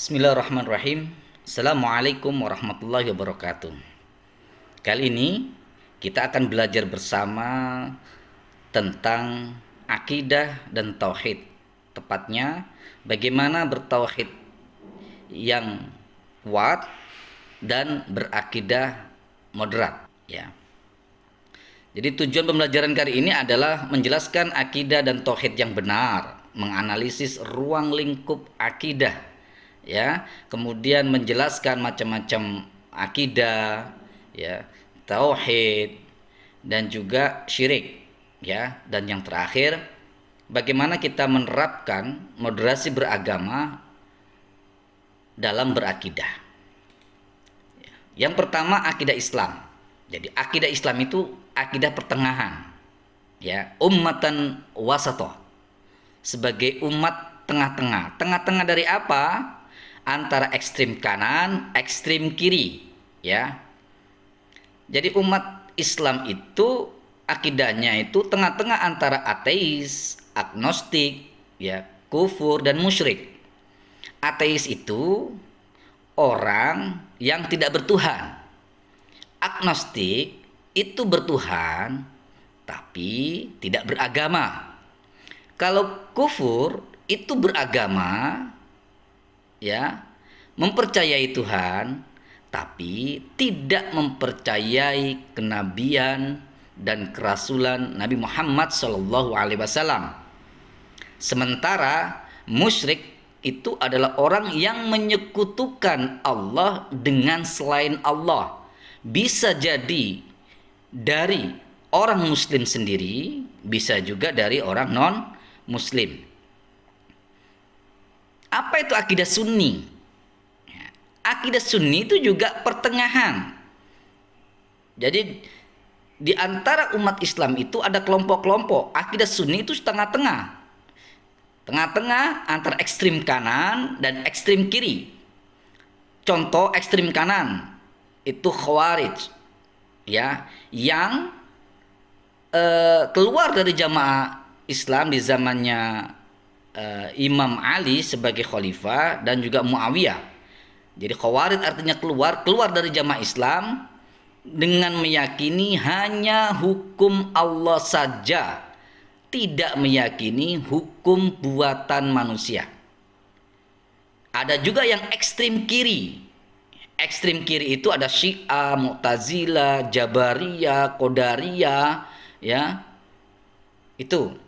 Bismillahirrahmanirrahim. Assalamualaikum warahmatullahi wabarakatuh. Kali ini kita akan belajar bersama tentang akidah dan tauhid. Tepatnya bagaimana bertauhid yang kuat dan berakidah moderat, ya. Jadi tujuan pembelajaran kali ini adalah menjelaskan akidah dan tauhid yang benar, menganalisis ruang lingkup akidah, ya, kemudian menjelaskan macam-macam akidah, ya, tauhid dan juga syirik, ya, dan yang terakhir bagaimana kita menerapkan moderasi beragama dalam berakidah. Yang pertama, akidah Islam. Jadi akidah Islam itu akidah pertengahan, ya, ummatan wasatoh, sebagai umat tengah-tengah. Tengah-tengah dari apa? Antara ekstrim kanan, ekstrim kiri, ya. Jadi umat Islam itu akidahnya itu tengah-tengah antara ateis, agnostik, ya, kufur dan musyrik. Ateis itu orang yang tidak bertuhan. Agnostik itu bertuhan tapi tidak beragama. Kalau kufur itu beragama, ya, mempercayai Tuhan tapi tidak mempercayai kenabian dan kerasulan Nabi Muhammad SAW. Sementara musyrik itu adalah orang yang menyekutukan Allah dengan selain Allah. Bisa jadi dari orang muslim sendiri, bisa juga dari orang non muslim. Apa itu akidah sunni? Akidah sunni itu juga pertengahan. Jadi di antara umat Islam itu ada kelompok-kelompok. Akidah sunni itu tengah-tengah. Tengah-tengah antara ekstrim kanan dan ekstrim kiri. Contoh ekstrim kanan itu Khawarij, ya, yang keluar dari jamaah Islam di zamannya Imam Ali sebagai khalifah dan juga Muawiyah. Jadi Khawarij artinya keluar dari jamaah Islam dengan meyakini hanya hukum Allah saja, tidak meyakini hukum buatan manusia. Ada juga yang ekstrim kiri. Ekstrim kiri itu ada Syiah, Mu'tazilah, Jabariyah, Qadariyah, ya. Itu.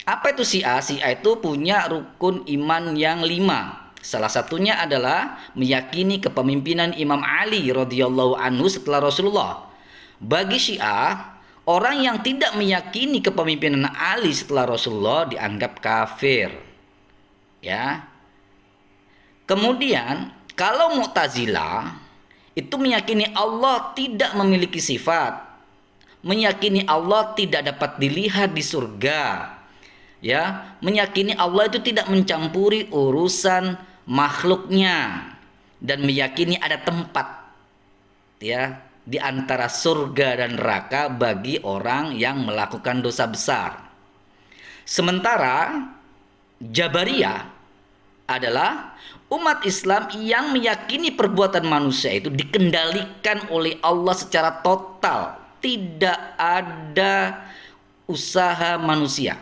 Apa itu Syiah? Syiah itu punya rukun iman yang 5. Salah satunya adalah meyakini kepemimpinan Imam Ali radhiyallahu anhu setelah Rasulullah. Bagi Syiah, orang yang tidak meyakini kepemimpinan Ali setelah Rasulullah dianggap kafir. Ya. Kemudian, kalau Mu'tazilah itu meyakini Allah tidak memiliki sifat, meyakini Allah tidak dapat dilihat di surga, ya, meyakini Allah itu tidak mencampuri urusan makhluknya, dan meyakini ada tempat, ya, di antara surga dan neraka bagi orang yang melakukan dosa besar. Sementara Jabariyah adalah umat Islam yang meyakini perbuatan manusia itu dikendalikan oleh Allah secara total, tidak ada usaha manusia.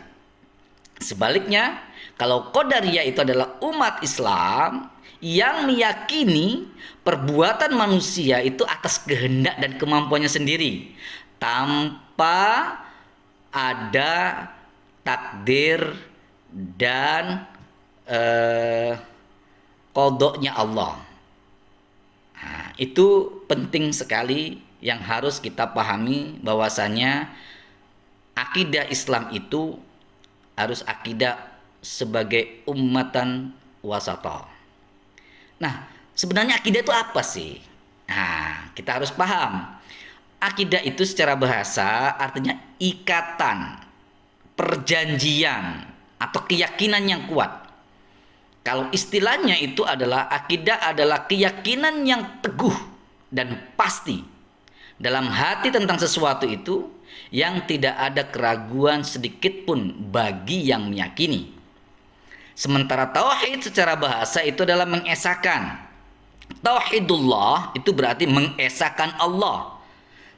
Sebaliknya, kalau Qadariyah itu adalah umat Islam yang meyakini perbuatan manusia itu atas kehendak dan kemampuannya sendiri, tanpa ada takdir dan kodoknya Allah. Nah, itu penting sekali yang harus kita pahami, bahwasanya akidah Islam itu harus akidah sebagai ummatan wasatah. Nah, sebenarnya akidah itu apa sih? Nah, kita harus paham. Akidah itu secara bahasa artinya ikatan, perjanjian, atau keyakinan yang kuat. Kalau istilahnya itu adalah akidah adalah keyakinan yang teguh dan pasti dalam hati tentang sesuatu itu, yang tidak ada keraguan sedikit pun bagi yang meyakini. Sementara tauhid secara bahasa itu adalah mengesahkan. Tauhidullah itu berarti mengesahkan Allah.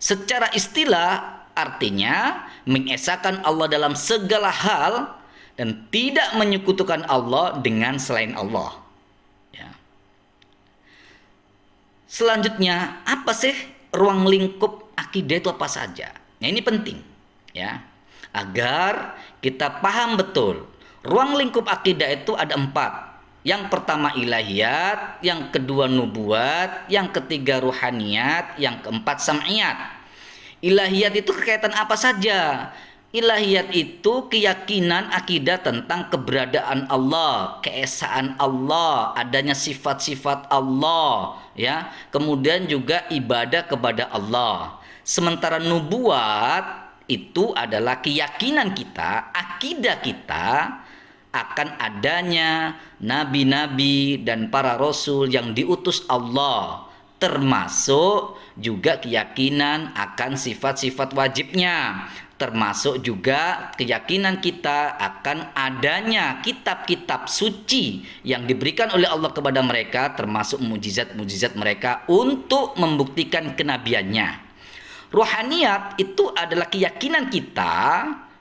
Secara istilah artinya mengesahkan Allah dalam segala hal dan tidak menyekutukan Allah dengan selain Allah. Ya. Selanjutnya, apa sih ruang lingkup akidah itu apa saja? Nah, ini penting ya. Agar kita paham betul. Ruang lingkup akidah itu ada 4. Yang pertama ilahiyat, yang kedua nubuat, yang ketiga ruhaniyat, yang keempat sam'iyat. Ilahiyat itu kekaitan apa saja? Ilahiyat itu keyakinan akidah tentang keberadaan Allah, keesaan Allah, adanya sifat-sifat Allah, ya. Kemudian juga ibadah kepada Allah. Sementara nubuat itu adalah keyakinan kita, akidah kita akan adanya nabi-nabi dan para rasul yang diutus Allah, termasuk juga keyakinan akan sifat-sifat wajibnya, termasuk juga keyakinan kita akan adanya kitab-kitab suci yang diberikan oleh Allah kepada mereka, termasuk mujizat-mujizat mereka untuk membuktikan kenabiannya. Ruhaniyat itu adalah keyakinan kita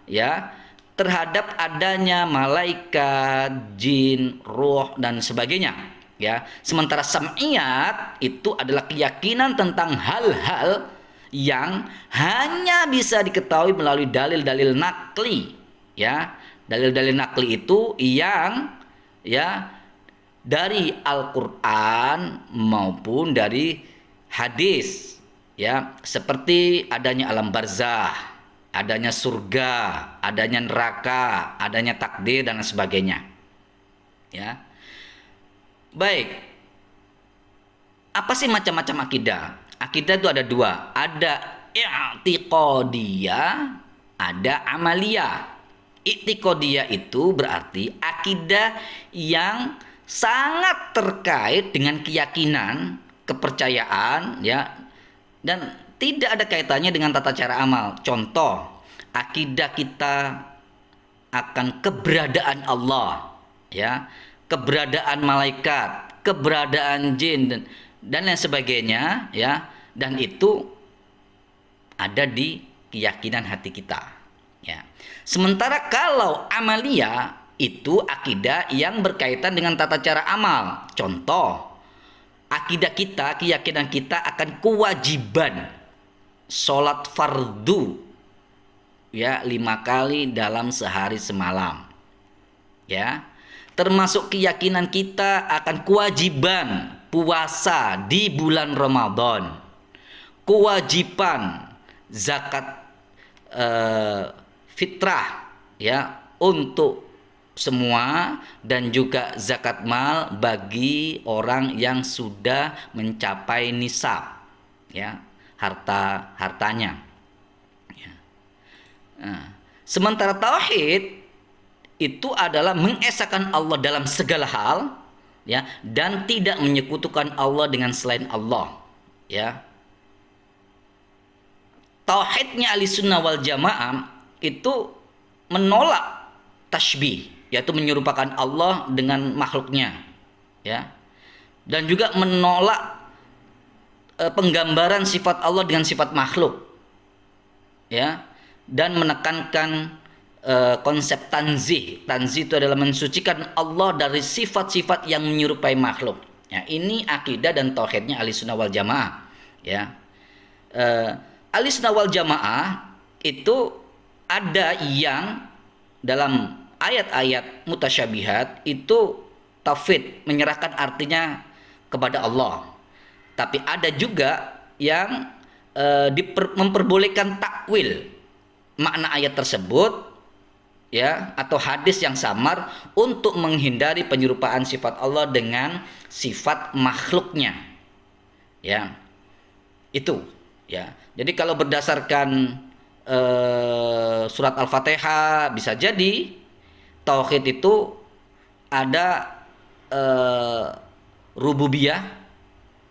ya terhadap adanya malaikat, jin, roh dan sebagainya ya. Sementara sam'iyat itu adalah keyakinan tentang hal-hal yang hanya bisa diketahui melalui dalil-dalil nakli ya. Dalil-dalil nakli itu yang ya dari Al-Qur'an maupun dari hadis ya, seperti adanya alam barzah, adanya surga, adanya neraka, adanya takdir dan sebagainya. Ya. Baik. Apa sih macam-macam akidah? Akidah itu ada 2. Ada i'tiqadiyah, ada amaliyah. I'tiqadiyah itu berarti akidah yang sangat terkait dengan keyakinan, kepercayaan ya, dan tidak ada kaitannya dengan tata cara amal. Contoh, akidah kita akan keberadaan Allah, ya, keberadaan malaikat, keberadaan jin dan lain sebagainya, ya, dan itu ada di keyakinan hati kita, ya. Sementara kalau amalia itu akidah yang berkaitan dengan tata cara amal. Contoh, akidah kita, keyakinan kita akan kewajiban sholat fardu ya 5 kali dalam sehari semalam ya, termasuk keyakinan kita akan kewajiban puasa di bulan Ramadan, kewajiban zakat fitrah ya untuk semua, dan juga zakat mal bagi orang yang sudah mencapai nisab ya hartanya ya. Nah, sementara tauhid itu adalah mengesahkan Allah dalam segala hal ya, dan tidak menyekutukan Allah dengan selain Allah ya. Tauhidnya Ahlussunnah wal Jamaah itu menolak tasybih, yaitu menyerupakan Allah dengan makhluknya ya, dan juga menolak penggambaran sifat Allah dengan sifat makhluk ya, dan menekankan konsep tanzih. Tanzih itu adalah mensucikan Allah dari sifat-sifat yang menyerupai makhluk ya. Ini akidah dan tauhidnya Ahlussunnah wal Jamaah ya. Ahlussunnah wal Jamaah itu ada yang dalam ayat-ayat mutasyabihat itu tauhid, menyerahkan artinya kepada Allah. Tapi ada juga yang memperbolehkan takwil makna ayat tersebut ya, atau hadis yang samar untuk menghindari penyerupaan sifat Allah dengan sifat makhluknya ya. Itu ya. Jadi kalau berdasarkan surat Al-Fatihah bisa jadi tauhid itu ada rububiyah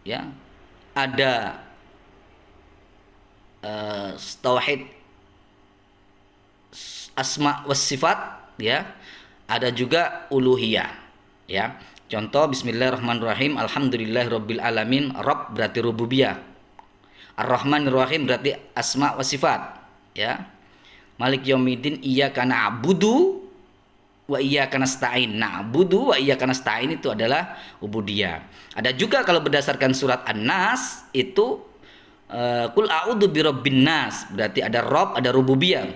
ya, ada tauhid asma was sifat ya, ada juga uluhiyah, ya. Contoh bismillahirrahmanirrahim, alhamdulillahirabbil alamin, Rabb berarti rububiyah. Ar-Rahmanir Rahim berarti asma wa sifat, ya. Malik yaumiddin iyyaka na'budu wa iyyaka nasta'in. Na'budu wa iyyaka nasta'in itu adalah ubudiyah. Ada juga kalau berdasarkan surat An-Nas itu qul a'udzu birabbin nas, berarti ada Rabb, ada rububiyah.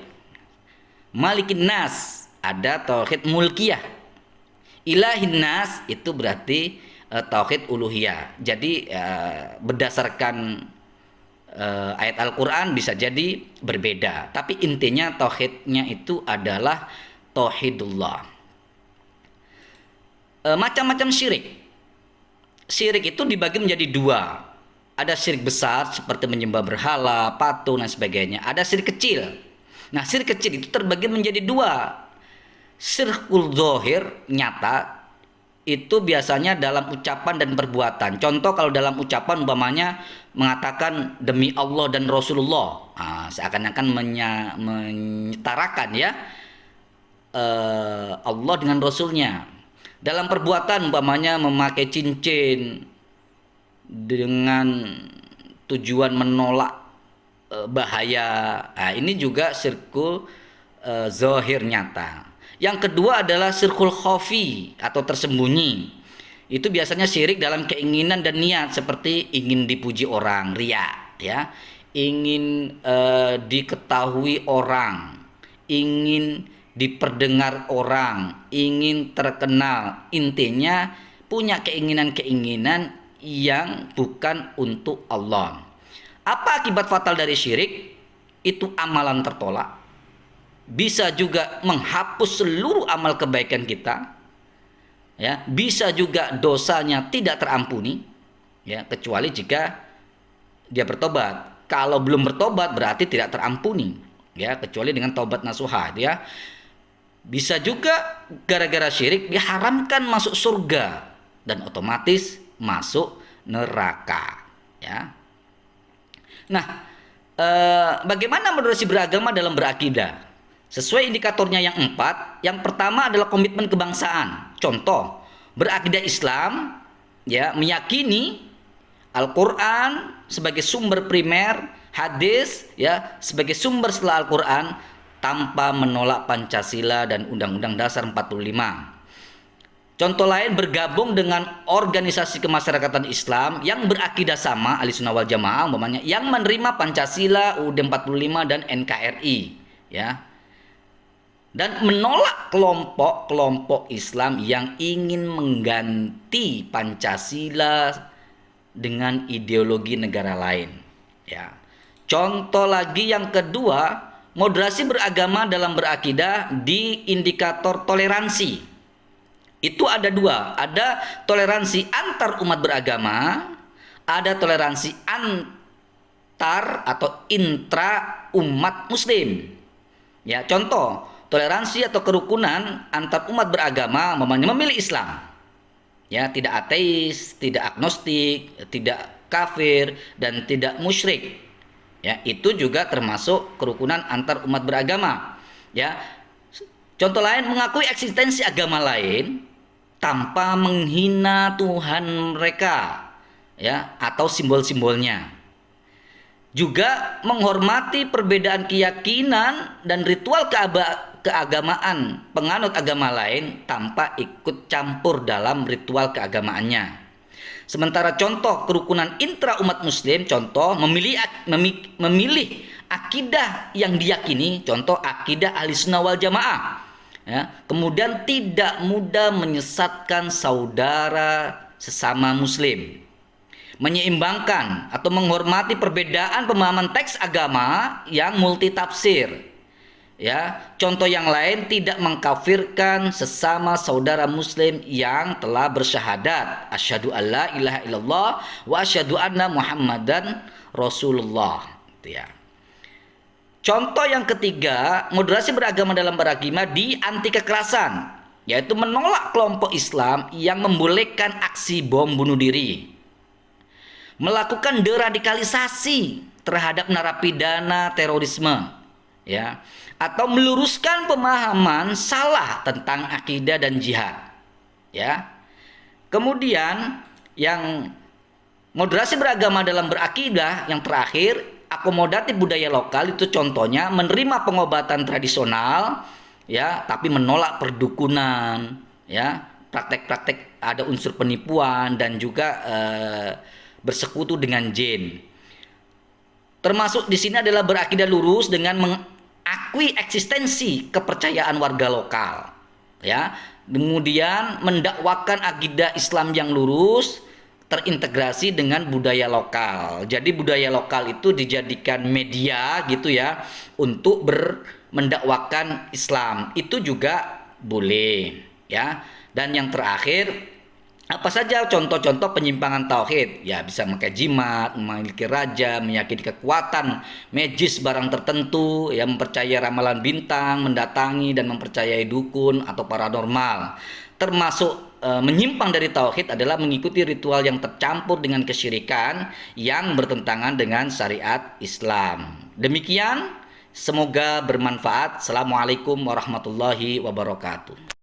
Malikin nas, ada tauhid mulkiyah. Ilahin nas itu berarti tauhid uluhiyah. Jadi berdasarkan ayat Al-Quran bisa jadi berbeda, tapi intinya tauhidnya itu adalah tauhidullah. Macam-macam syirik. Syirik itu dibagi menjadi dua. Ada syirik besar seperti menyembah berhala, patung dan sebagainya. Ada syirik kecil. Nah, syirik kecil itu terbagi menjadi dua. Syirkul zahir, nyata, itu biasanya dalam ucapan dan perbuatan. Contoh kalau dalam ucapan umpamanya mengatakan demi Allah dan Rasulullah, seakan-akan menyetarakan, ya, Allah dengan Rasulnya. Dalam perbuatan umpamanya memakai cincin dengan tujuan menolak bahaya, ini juga syirkul zahir, nyata. Yang kedua adalah syirkul khafi atau tersembunyi. Itu biasanya syirik dalam keinginan dan niat, seperti ingin dipuji orang, riya, ya. Ingin diketahui orang, ingin diperdengar orang, ingin terkenal. Intinya punya keinginan-keinginan yang bukan untuk Allah. Apa akibat fatal dari syirik? Itu amalan tertolak. Bisa juga menghapus seluruh amal kebaikan kita, ya. Bisa juga dosanya tidak terampuni, ya, kecuali jika dia bertobat. Kalau belum bertobat berarti tidak terampuni, ya, kecuali dengan taubat nasuha, ya. Bisa juga gara-gara syirik diharamkan masuk surga dan otomatis masuk neraka, ya. Nah, bagaimana moderasi beragama dalam berakidah? Sesuai indikatornya yang 4, yang pertama adalah komitmen kebangsaan. Contoh, berakidah Islam, ya, meyakini Al-Quran sebagai sumber primer, hadis, ya, sebagai sumber setelah Al-Quran, tanpa menolak Pancasila dan Undang-Undang Dasar 45. Contoh lain, bergabung dengan organisasi kemasyarakatan Islam yang berakidah sama, Ahlussunnah wal Jamaah, umpamanya yang menerima Pancasila, UUD 45 dan NKRI, ya. Dan menolak kelompok-kelompok Islam yang ingin mengganti Pancasila dengan ideologi negara lain, ya. Contoh lagi yang kedua, moderasi beragama dalam berakidah di indikator toleransi. Itu ada dua, ada toleransi antar umat beragama, ada toleransi antar atau intra umat muslim, ya. Contoh, toleransi atau kerukunan antar umat beragama memilih Islam, ya, tidak ateis, tidak agnostik, tidak kafir, dan tidak musyrik, ya. Itu juga termasuk kerukunan antar umat beragama, ya. Contoh lain, mengakui eksistensi agama lain tanpa menghina Tuhan mereka, ya, atau simbol-simbolnya. Juga menghormati perbedaan keyakinan dan ritual keagamaan penganut agama lain tanpa ikut campur dalam ritual keagamaannya. Sementara contoh kerukunan intra umat muslim, contoh memilih akidah yang diyakini, contoh akidah Ahlussunnah wal Jamaah, ya. Kemudian tidak mudah menyesatkan saudara sesama muslim. Menyeimbangkan atau menghormati perbedaan pemahaman teks agama yang multitafsir, ya. Contoh yang lain, tidak mengkafirkan sesama saudara muslim yang telah bersyahadat asyhadu alla ilaha illallah wa asyhadu anna muhammadan rasulullah, ya. Contoh yang ketiga, moderasi beragama dalam beragama di anti kekerasan, yaitu menolak kelompok Islam yang membolehkan aksi bom bunuh diri, melakukan deradikalisasi terhadap narapidana terorisme, ya, atau meluruskan pemahaman salah tentang akidah dan jihad, ya. Kemudian yang moderasi beragama dalam berakidah yang terakhir, akomodatif budaya lokal, itu contohnya menerima pengobatan tradisional, ya, tapi menolak perdukunan, ya, praktek-praktek ada unsur penipuan dan juga bersekutu dengan jin. Termasuk di sini adalah berakidah lurus dengan mengakui eksistensi kepercayaan warga lokal, ya. Kemudian mendakwakan akidah Islam yang lurus terintegrasi dengan budaya lokal. Jadi budaya lokal itu dijadikan media gitu ya untuk mendakwakan Islam. Itu juga boleh, ya. Dan yang terakhir, apa saja contoh-contoh penyimpangan tauhid? Ya, bisa memakai jimat, memiliki raja, meyakini kekuatan magis barang tertentu, ya, mempercayai ramalan bintang, mendatangi dan mempercayai dukun atau paranormal. Termasuk menyimpang dari tauhid adalah mengikuti ritual yang tercampur dengan kesyirikan yang bertentangan dengan syariat Islam. Demikian, semoga bermanfaat. Assalamualaikum warahmatullahi wabarakatuh.